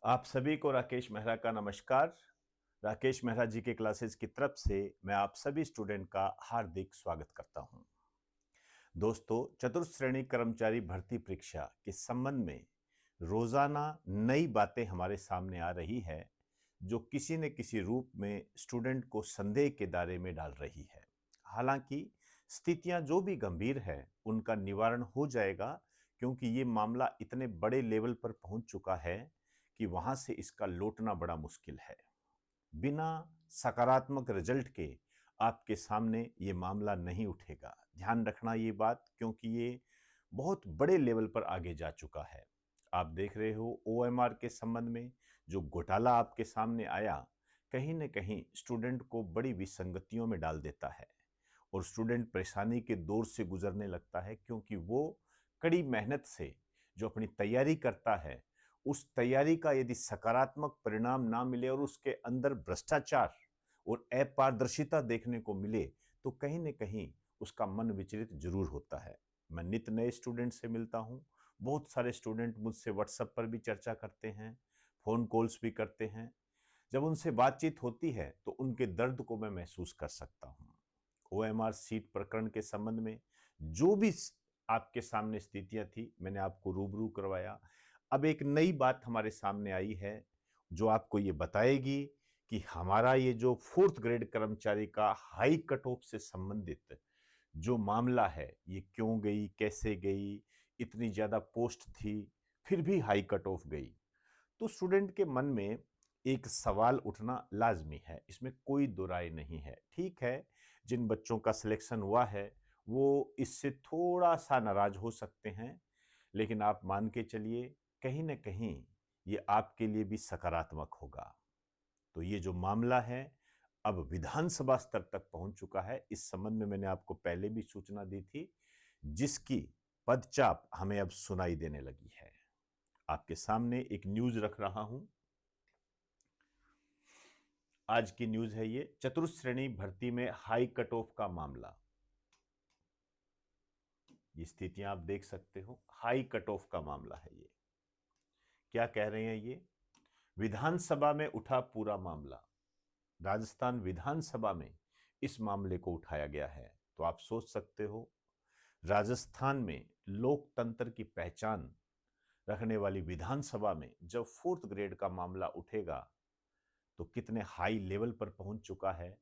आप सभी को राकेश मेहरा का नमस्कार। राकेश मेहरा जी के क्लासेस की तरफ से मैं आप सभी स्टूडेंट का हार्दिक स्वागत करता हूं। दोस्तों, चतुर्थ श्रेणी कर्मचारी भर्ती परीक्षा के संबंध में रोजाना नई बातें हमारे सामने आ रही है, जो किसी न किसी रूप में स्टूडेंट को संदेह के दायरे में डाल रही है। हालांकि स्थितियां जो भी गंभीर है, उनका निवारण हो जाएगा, क्योंकि ये मामला इतने बड़े लेवल पर पहुंच चुका है कि वहां से इसका लौटना बड़ा मुश्किल है। बिना सकारात्मक रिजल्ट के आपके सामने ये मामला नहीं उठेगा। ध्यान रखना ये बात, क्योंकि ये बहुत बड़े लेवल पर आगे जा चुका है। आप देख रहे हो ओएमआर के संबंध में जो घोटाला आपके सामने आया, कहीं न कहीं स्टूडेंट को बड़ी विसंगतियों में डाल देता है और स्टूडेंट परेशानी के दौर से गुजरने लगता है, क्योंकि वो कड़ी मेहनत से जो अपनी तैयारी करता है, उस तैयारी का यदि सकारात्मक परिणाम ना मिले और उसके अंदर भ्रष्टाचार और अपारदर्शिता देखने को मिले, तो कहीं न कहीं उसका मन विचलित जरूर होता है। मैं नित नए स्टूडेंट से मिलता हूं। बहुत सारे स्टूडेंट मुझसे व्हाट्सएप पर भी चर्चा करते हैं, फोन कॉल्स भी करते हैं। जब उनसे बातचीत होती है तो उनके दर्द को मैं महसूस कर सकता हूं। ओएमआर सीट प्रकरण के संबंध में जो भी आपके सामने स्थितियां थी, मैंने आपको रूबरू करवाया। अब एक नई बात हमारे सामने आई है, जो आपको ये बताएगी कि हमारा ये जो फोर्थ ग्रेड कर्मचारी का हाई कट ऑफ से संबंधित जो मामला है, ये क्यों गई, कैसे गई, इतनी ज्यादा पोस्ट थी, फिर भी हाई कट ऑफ गई। तो स्टूडेंट के मन में एक सवाल उठना लाजमी है, इसमें कोई दो राय नहीं है। ठीक है, जिन बच्चों का सिलेक्शन हुआ है वो इससे थोड़ा सा नाराज हो सकते हैं, लेकिन आप मान के चलिए, कहीं ना कहीं ये आपके लिए भी सकारात्मक होगा। तो ये जो मामला है अब विधानसभा स्तर तक पहुंच चुका है। इस संबंध में मैंने आपको पहले भी सूचना दी थी, जिसकी पदचाप हमें अब सुनाई देने लगी है। आपके सामने एक न्यूज रख रहा हूं। आज की न्यूज है ये, चतुर्थ श्रेणी भर्ती में हाई कट ऑफ का मामला। ये स्थितियां आप देख सकते हो, हाई कट ऑफ का मामला है ये। क्या कह रहे हैं ये? विधानसभा में उठा पूरा मामला। राजस्थान विधानसभा में इस मामले को उठाया गया है। तो आप सोच सकते हो, राजस्थान में लोकतंत्र की पहचान रखने वाली विधानसभा में जब फोर्थ ग्रेड का मामला उठेगा, तो कितने हाई लेवल पर पहुंच चुका है,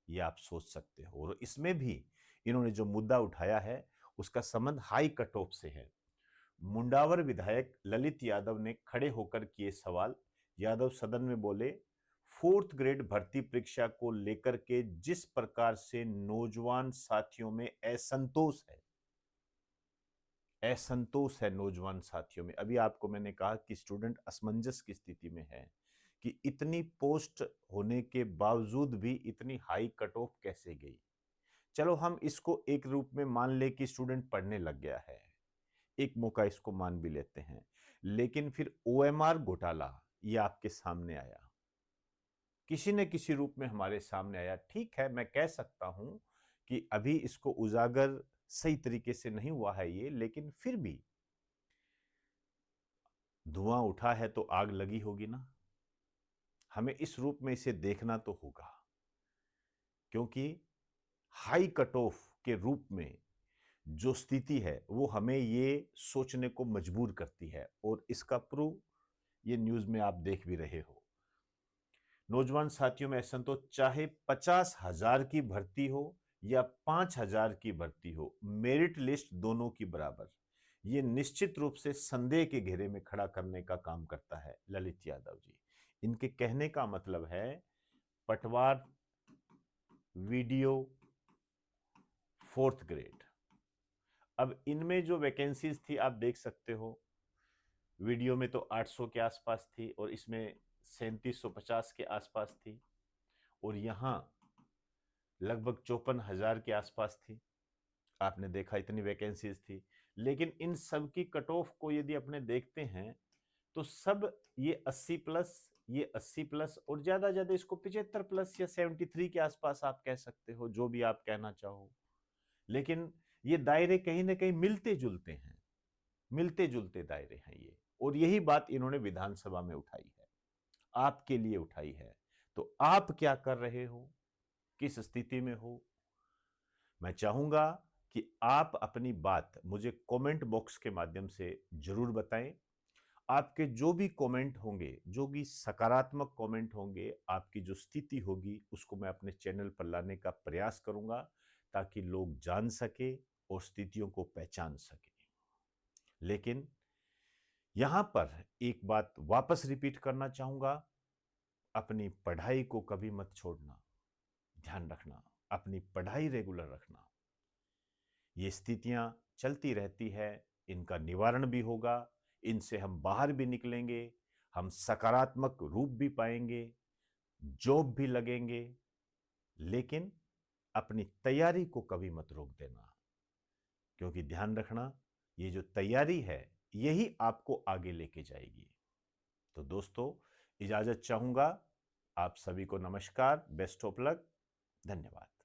ये आप सोच सकते हो। और इसमें भी इन्होंने जो मुद्दा उठाया है, उसका संबंध हाई कट ऑफ से है। मुंडावर विधायक ललित यादव ने खड़े होकर किए सवाल। यादव सदन में बोले, फोर्थ ग्रेड भर्ती परीक्षा को लेकर के जिस प्रकार से नौजवान साथियों में असंतोष है नौजवान साथियों में। अभी आपको मैंने कहा कि स्टूडेंट असमंजस की स्थिति में है कि इतनी पोस्ट होने के बावजूद भी इतनी हाई कट ऑफ कैसे गई। चलो हम इसको एक रूप में मान ले कि स्टूडेंट पढ़ने लग गया है, एक मौका इसको मान भी लेते हैं। लेकिन फिर ओएमआर घोटाला ये आपके सामने आया, किसी न किसी रूप में हमारे सामने आया। ठीक है, मैं कह सकता हूं कि अभी इसको उजागर सही तरीके से नहीं हुआ है ये, लेकिन फिर भी धुआं उठा है तो आग लगी होगी ना। हमें इस रूप में इसे देखना तो होगा, क्योंकि हाई कट ऑफ के रूप में जो स्थिति है वो हमें ये सोचने को मजबूर करती है। और इसका प्रूफ ये न्यूज में आप देख भी रहे हो। नौजवान साथियों में असंतोष, चाहे 50,000 की भर्ती हो या 5,000 की भर्ती हो, मेरिट लिस्ट दोनों की बराबर, ये निश्चित रूप से संदेह के घेरे में खड़ा करने का काम करता है ललित यादव जी। इनके कहने का मतलब है, पटवार वीडियो फोर्थ ग्रेड। अब इनमें जो वैकेंसीज थी आप देख सकते हो, वीडियो में तो 800 के आसपास थी और इसमें 3750 के आसपास थी, और यहां लगभग 54,000 के आसपास थी। आपने देखा इतनी वैकेंसीज थी। लेकिन इन सब की कट ऑफ को यदि अपने देखते हैं, तो सब ये 80 प्लस, ये 80 प्लस, और ज्यादा इसको 75 प्लस या 73 के आसपास आप कह सकते हो, जो भी आप कहना चाहो। लेकिन ये दायरे कहीं ना कहीं मिलते जुलते हैं, मिलते जुलते दायरे हैं ये। और यही बात इन्होंने विधानसभा में उठाई है। आपके लिए उठाई है। तो आप क्या कर रहे हो, किस स्थिति में हो? मैं चाहूंगा कि आप अपनी बात मुझे कमेंट बॉक्स के माध्यम से जरूर बताएं। आपके जो भी कमेंट होंगे, जो भी सकारात्मक कमेंट होंगे, आपकी जो स्थिति होगी, उसको मैं अपने चैनल पर लाने का प्रयास करूंगा ताकि लोग जान सके और स्थितियों को पहचान सके। लेकिन यहां पर एक बात वापस रिपीट करना चाहूंगा, अपनी पढ़ाई को कभी मत छोड़ना। ध्यान रखना, अपनी पढ़ाई रेगुलर रखना। ये स्थितियां चलती रहती है, इनका निवारण भी होगा, इनसे हम बाहर भी निकलेंगे, हम सकारात्मक रूप भी पाएंगे, जॉब भी लगेंगे। लेकिन अपनी तैयारी को कभी मत रोक देना, क्योंकि ध्यान रखना, ये जो तैयारी है यही आपको आगे लेके जाएगी। तो दोस्तों, इजाजत चाहूंगा। आप सभी को नमस्कार, बेस्ट ऑफ लक, धन्यवाद।